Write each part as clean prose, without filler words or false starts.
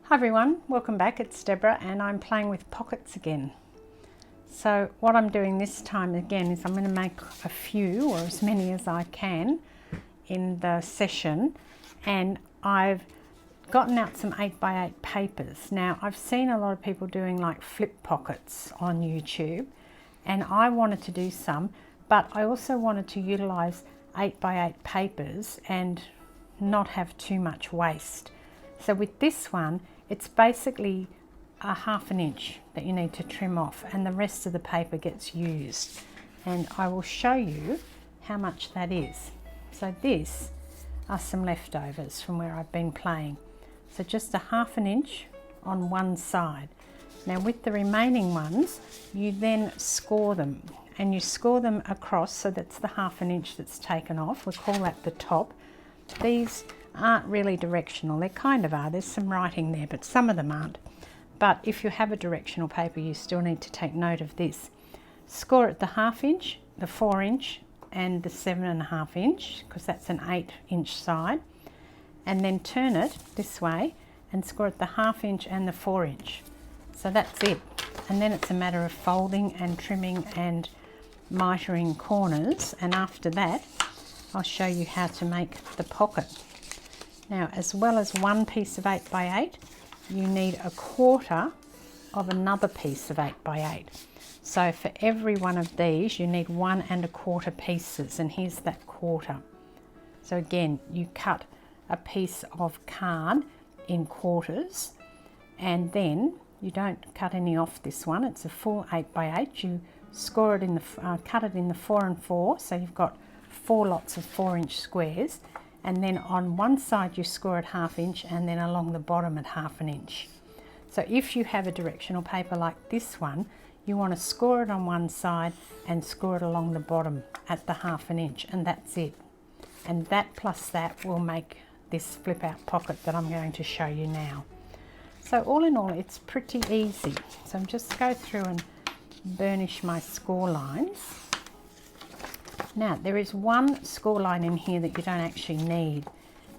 Hi everyone, welcome back. It's Deborah and I'm playing with pockets again. So what I'm doing this time again is I'm going to make a few, or as many as I can in the session, and I've gotten out some 8x8 papers. Now I've seen a lot of people doing like flip pockets on YouTube, and I wanted to do some, but I also wanted to utilize 8x8 papers and not have too much waste. So with this one, it's basically a ½ inch that you need to trim off, and the rest of the paper gets used. And I will show you how much that is. So this are some leftovers from where I've been playing. So just a ½ inch on one side. Now with the remaining ones, you then score them, and you score them across, so that's the ½ inch that's taken off. We call that the top. These aren't really directional. They kind of are. There's some writing there, but some of them aren't. But if you have a directional paper, you still need to take note of this. Score at the ½ inch, the 4 inch, and the 7½ inch, because that's an 8 inch side. And then turn it this way and score at the ½ inch and the 4 inch. So that's it. And then it's a matter of folding and trimming and mitering corners. And after that, I'll show you how to make the pocket. Now, as well as one piece of 8x8, you need a quarter of another piece of 8x8. So for every one of these, you need 1 1/4 pieces, and here's that quarter. So again, you cut a piece of card in quarters, and then you don't cut any off this one. It's a full 8x8. You score it in the, cut it in the 4 and 4, so you've got 4 lots of 4 inch squares. And then on one side you score at ½ inch, and then along the bottom at ½ inch. So if you have a directional paper like this one, you want to score it on one side and score it along the bottom at the ½ inch, and that's it. And that plus that will make this flip out pocket that I'm going to show you now. So all in all, it's pretty easy. So I'm just go through and burnish my score lines. Now there is one score line in here that you don't actually need,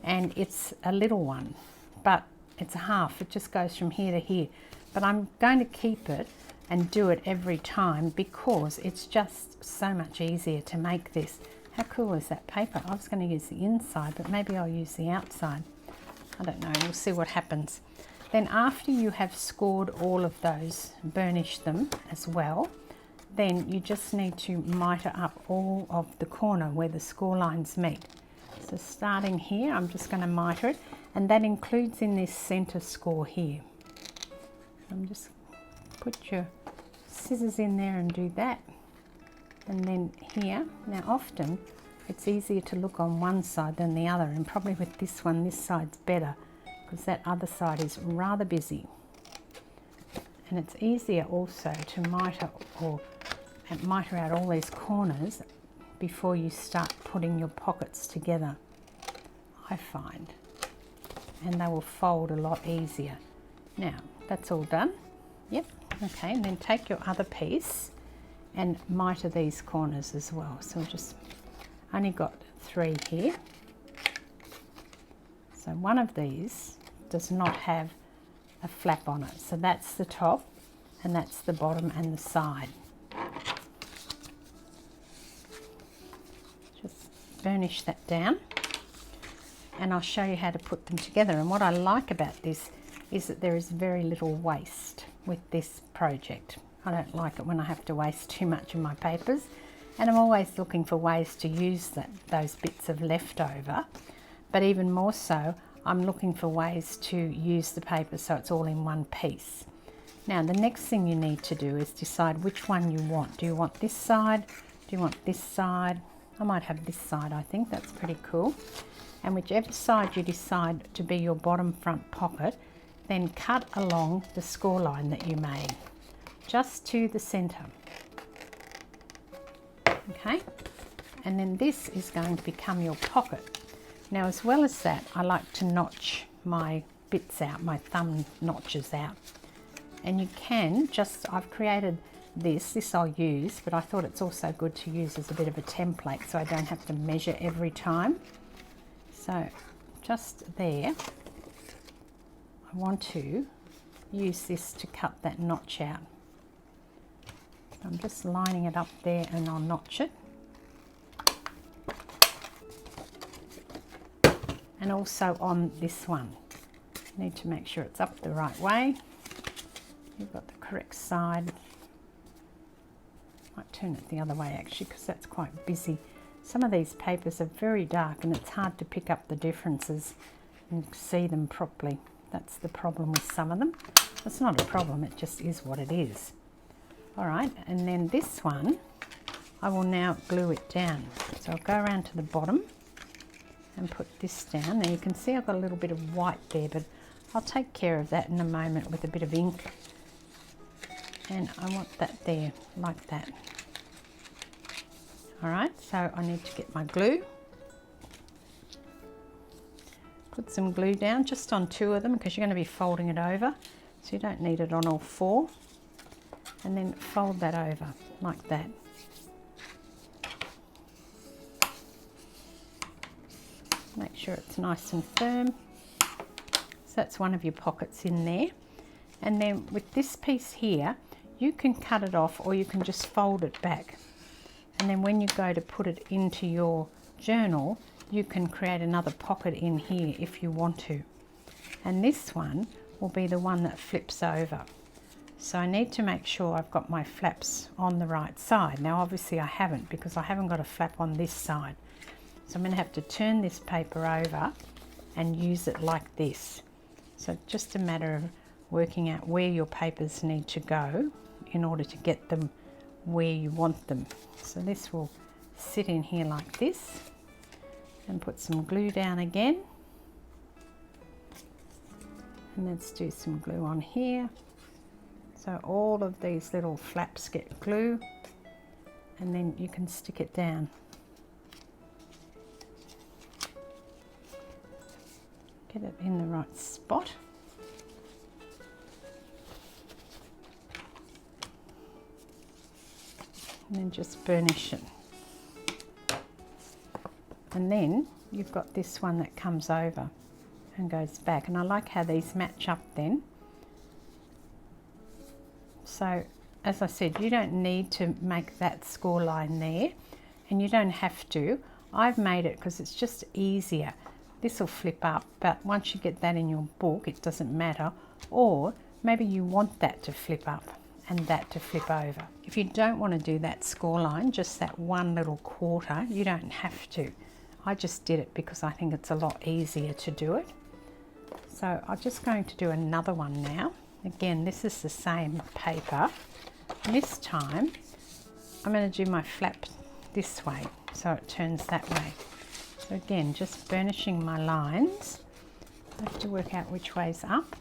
and it's a little one, but it's a half. It just goes from here to here, but I'm going to keep it and do it every time because it's just so much easier to make this. How cool is that paper? I was going to use the inside, but maybe I'll use the outside. I don't know, we'll see what happens. Then after you have scored all of those, burnish them as well, then you just need to miter up all of the corner where the score lines meet. So starting here, I'm just going to miter it, and that includes in this center score here. I'm just put your scissors in there and do that. And then here, now often it's easier to look on one side than the other, and probably with this one, this side's better because that other side is rather busy. And it's easier also to miter out all these corners before you start putting your pockets together, I find, and they will fold a lot easier. Now that's all done. Yep. Okay, and then take your other piece and miter these corners as well. So just only got 3 here. So one of these does not have a flap on it, so that's the top and that's the bottom and the side. Just burnish that down, and I'll show you how to put them together. And what I like about this is that there is very little waste with this project. I don't like it when I have to waste too much of my papers, and I'm always looking for ways to use those bits of leftover, but even more so I'm looking for ways to use the paper so it's all in one piece. Now the next thing you need to do is decide which one you want. Do you want this side? Do you want this side? I might have this side, I think that's pretty cool. And whichever side you decide to be your bottom front pocket, then cut along the score line that you made, just to the center. Okay, and then this is going to become your pocket. Now as well as that, I like to notch my bits out, my thumb notches out. And you can just, I've created this I'll use, but I thought it's also good to use as a bit of a template so I don't have to measure every time. So just there, I want to use this to cut that notch out. So I'm just lining it up there and I'll notch it. And also on this one, you need to make sure it's up the right way. You've got the correct side. Might turn it the other way actually, because that's quite busy. Some of these papers are very dark and it's hard to pick up the differences and see them properly. That's the problem with some of them. It's not a problem, it just is what it is. All right, and then this one, I will now glue it down. So I'll go around to the bottom and put this down. Now you can see I've got a little bit of white there, but I'll take care of that in a moment with a bit of ink. And I want that there, like that. All right, so I need to get my glue. Put some glue down just on 2 of them because you're going to be folding it over. So you don't need it on all 4. And then fold that over like that. Make sure it's nice and firm. So that's one of your pockets in there. And then with this piece here, you can cut it off or you can just fold it back. And then when you go to put it into your journal, you can create another pocket in here if you want to. And this one will be the one that flips over. So I need to make sure I've got my flaps on the right side. Now obviously I haven't, because I haven't got a flap on this side. So I'm going to have to turn this paper over and use it like this. So just a matter of working out where your papers need to go in order to get them where you want them. So this will sit in here like this, and put some glue down again. And let's do some glue on here. So all of these little flaps get glue, and then you can stick it down. Get it in the right spot. And then just burnish it. And then you've got this one that comes over and goes back. And I like how these match up then. So as I said, you don't need to make that score line there, and you don't have to. I've made it because it's just easier. This will flip up, but once you get that in your book, it doesn't matter. Or maybe you want that to flip up and that to flip over. If you don't want to do that score line, just that one little quarter, you don't have to. I just did it because I think it's a lot easier to do it. So I'm just going to do another one now. Again, this is the same paper. And this time, I'm going to do my flap this way, so it turns that way. So again, just burnishing my lines. I have to work out which way's up.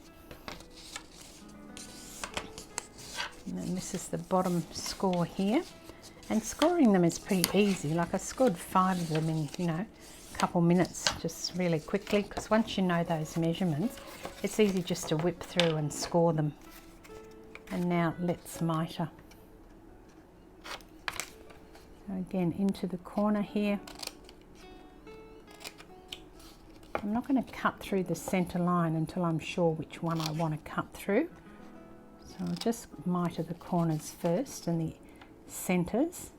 And then this is the bottom score here. And scoring them is pretty easy. Like I scored 5 of them in, a couple minutes, just really quickly, because once you know those measurements, it's easy just to whip through and score them. And now let's miter. So again, into the corner here. I'm not going to cut through the center line until I'm sure which one I want to cut through. So I'll just miter the corners first and the centers.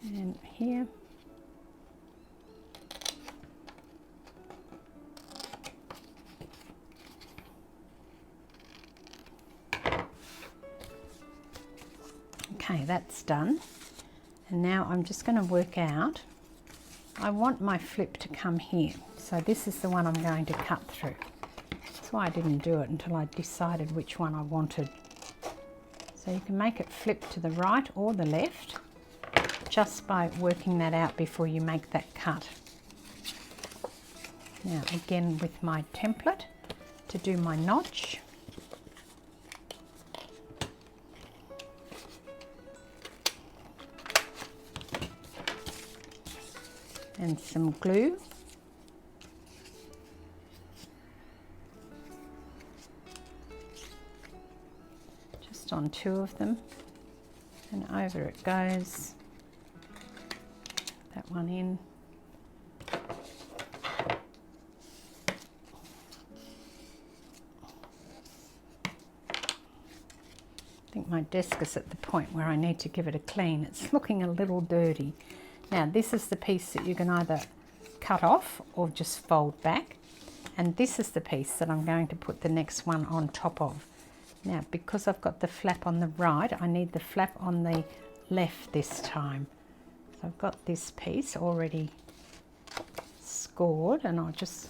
And here. Okay, that's done. And now I'm just going to work out, I want my flip to come here. So this is the one I'm going to cut through. That's why I didn't do it until I decided which one I wanted. So you can make it flip to the right or the left, just by working that out before you make that cut. Now again with my template to do my notch. And some glue. just on 2 of them, and over it goes. That one in. I think my desk is at the point where I need to give it a clean. It's looking a little dirty. Now this is the piece that you can either cut off or just fold back, and this is the piece that I'm going to put the next one on top of. Now because I've got the flap on the right, I need the flap on the left this time. So I've got this piece already scored, and I'll just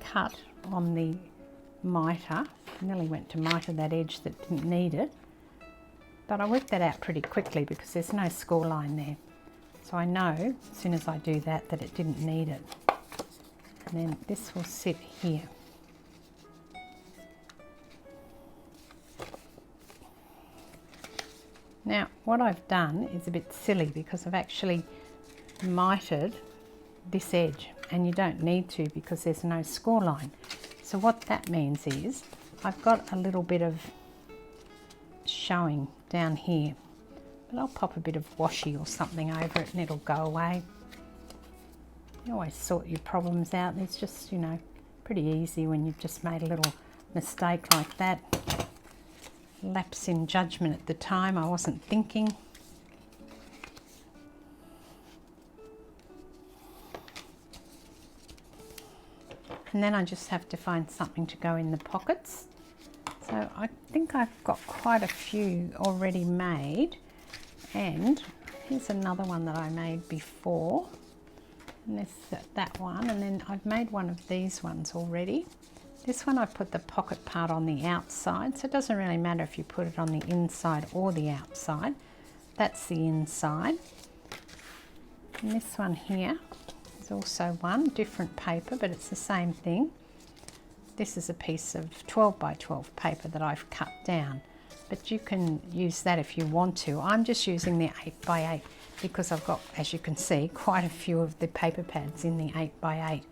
cut on the mitre. Nearly went to mitre that edge that didn't need it, but I worked that out pretty quickly because there's no score line there. So I know as soon as I do that that it didn't need it. And then this will sit here. Now what I've done is a bit silly because I've actually mitered this edge, and you don't need to because there's no score line. So what that means is I've got a little bit of showing down here, but I'll pop a bit of washi or something over it and it'll go away. You always sort your problems out. It's just, you know, pretty easy when you've just made a little mistake like that. Lapse in judgment at the time, I wasn't thinking. And then I just have to find something to go in the pockets. So I think I've got quite a few already made, and here's another one that I made before, and this that one, and then I've made one of these ones already. This one I put the pocket part on the outside, so it doesn't really matter if you put it on the inside or the outside. That's the inside. And this one here is also one, different paper, but it's the same thing. This is a piece of 12 by 12 paper that I've cut down, but you can use that if you want to. I'm just using the 8 by 8 because I've got, as you can see, quite a few of the paper pads in the 8 by 8,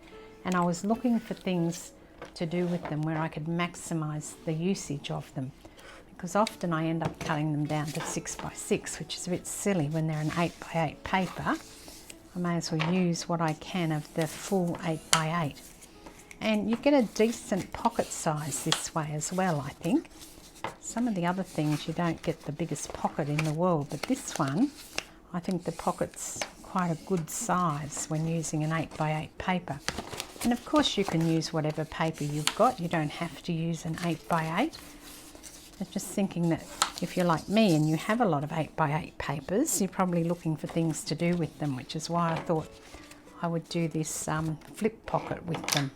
and I was looking for things to do with them where I could maximize the usage of them, because often I end up cutting them down to 6 by 6, which is a bit silly when they're an 8 by 8 paper. I may as well use what I can of the full 8 by 8. And you get a decent pocket size this way as well, I think. Some of the other things you don't get the biggest pocket in the world, but this one, I think the pocket's quite a good size when using an 8 by 8 paper. And of course you can use whatever paper you've got. You don't have to use an 8 by 8. I'm just thinking that if you're like me and you have a lot of 8 by 8 papers, you're probably looking for things to do with them, which is why I thought I would do this flip pocket with them.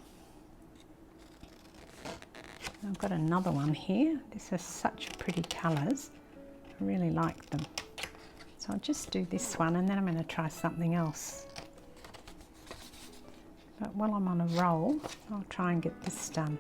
I've got another one here. These are such pretty colours. I really like them. So I'll just do this one, and then I'm going to try something else. But while I'm on a roll, I'll try and get this done.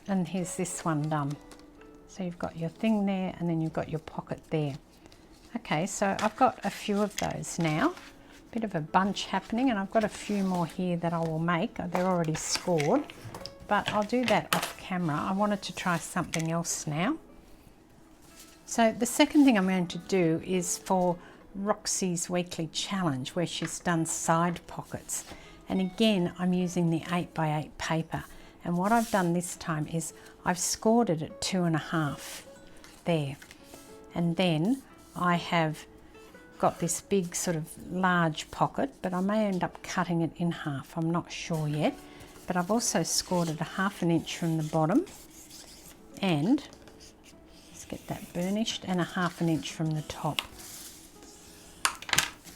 And here's this one done. So you've got your thing there, and then you've got your pocket there. Okay, so I've got a few of those now. Bit of a bunch happening, and I've got a few more here that I will make. They're already scored, but I'll do that off camera. I wanted to try something else now. So the second thing I'm going to do is for Roxy's weekly challenge, where she's done side pockets. And again, I'm using the 8 by 8 paper. And what I've done this time is I've scored it at 2.5 there. And then I have got this big sort of large pocket, but I may end up cutting it in half. I'm not sure yet. But I've also scored it 1/2 inch from the bottom, and let's get that burnished, and 1/2 inch from the top.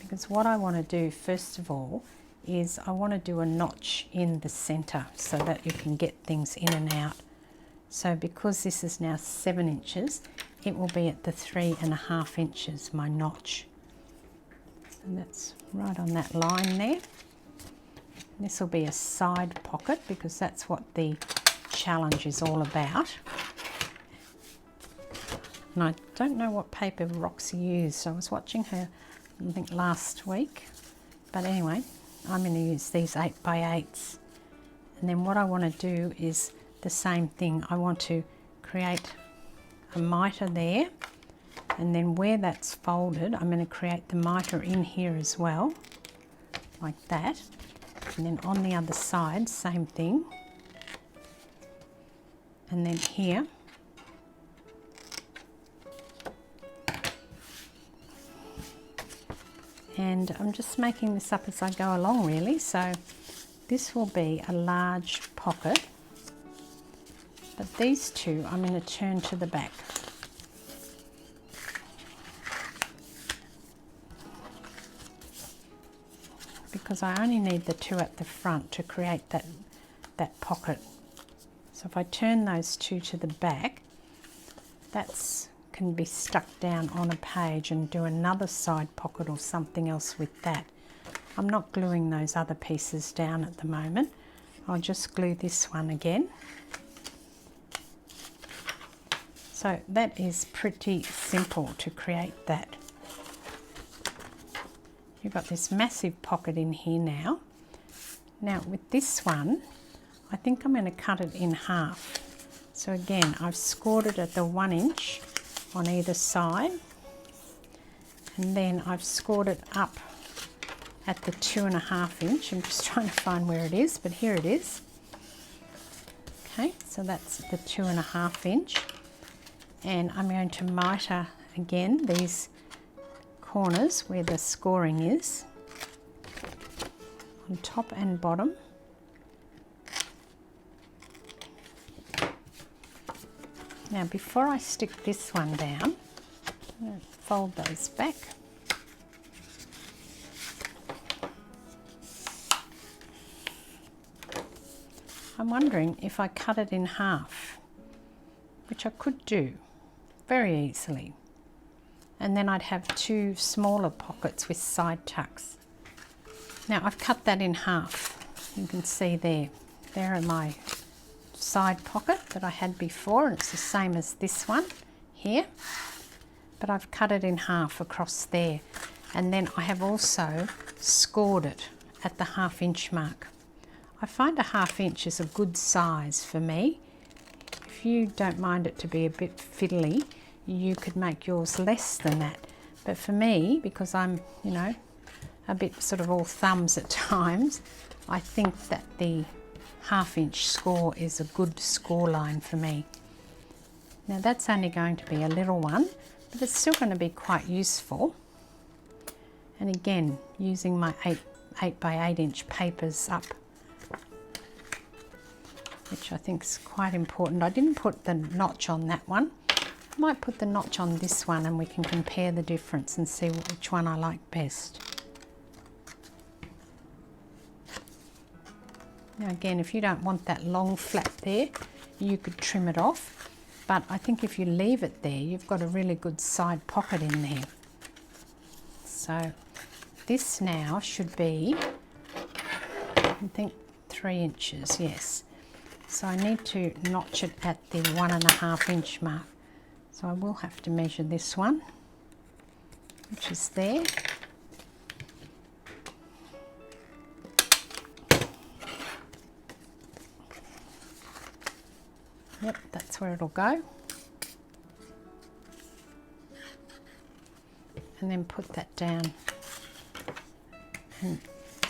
Because what I want to do first of all is I want to do a notch in the center so that you can get things in and out. So because this is now 7 inches, it will be at the 3.5 inches, my notch. And that's right on that line there. This will be a side pocket because that's what the challenge is all about. And I don't know what paper Roxy used. I was watching her, I think, last week. But anyway, I'm going to use these 8x8s. And then what I want to do is the same thing. I want to create a mitre there. And then where that's folded, I'm going to create the mitre in here as well, like that. And then on the other side, same thing. And then here. And I'm just making this up as I go along really. So this will be a large pocket. But these two I'm going to turn to the back. Because I only need the two at the front to create that pocket. So if I turn those two to the back, that can be stuck down on a page and do another side pocket or something else with that. I'm not gluing those other pieces down at the moment. I'll just glue this one again. So that is pretty simple to create that. You've got this massive pocket in here now. Now with this one, I think I'm going to cut it in half. So again, I've scored it at the 1 inch on either side. And then I've scored it up at the 2.5 inch. I'm just trying to find where it is, but here it is. Okay, so that's the 2.5 inch. And I'm going to mitre again these corners where the scoring is, on top and bottom. Now before I stick this one down, I'm going to fold those back. I'm wondering if I cut it in half, which I could do very easily. And then I'd have two smaller pockets with side tucks. Now I've cut that in half. You can see there are my side pocket that I had before, and it's the same as this one here, but I've cut it in half across there. And then I have also scored it at the 1/2 inch mark. I find a 1/2 inch is a good size for me. If you don't mind it to be a bit fiddly, you could make yours less than that. But for me, because I'm, you know, a bit sort of all thumbs at times, I think that the 1/2 inch score is a good score line for me. Now that's only going to be a little one, but it's still going to be quite useful. And again, using my 8x8 inch papers up, which I think is quite important. I didn't put the notch on that one. I might put the notch on this one and we can compare the difference and see which one I like best. Now again, if you don't want that long flap there, you could trim it off. But I think if you leave it there, you've got a really good side pocket in there. So this now should be, I think, 3 inches, yes. So I need to notch it at the 1.5 inch mark. So I will have to measure this one, which is there. Yep, that's where it'll go. And then put that down and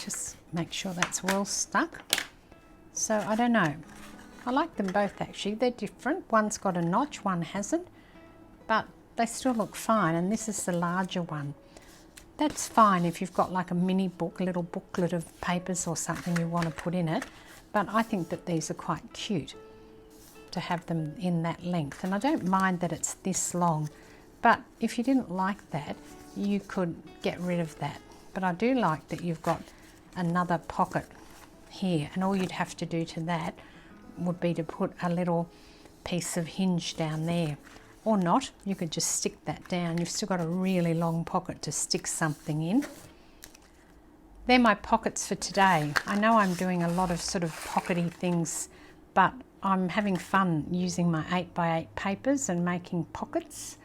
just make sure that's well stuck. So I don't know. I like them both actually. They're different. One's got a notch, one hasn't, but they still look fine, and this is the larger one. that's fine if you've got like a mini book, a little booklet of papers or something you want to put in it. But I think that these are quite cute to have them in that length. And I don't mind that it's this long, but if you didn't like that, you could get rid of that. But I do like that you've got another pocket here, and all you'd have to do to that would be to put a little piece of hinge down there, or not. You could just stick that down. You've still got a really long pocket to stick something in. They're my pockets for today. I know I'm doing a lot of sort of pockety things, but I'm having fun using my 8x8 papers and making pockets,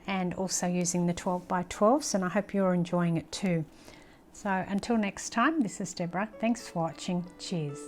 and also using the 12x12s, and I hope you're enjoying it too. So until next time, this is Deborah. Thanks for watching. Cheers.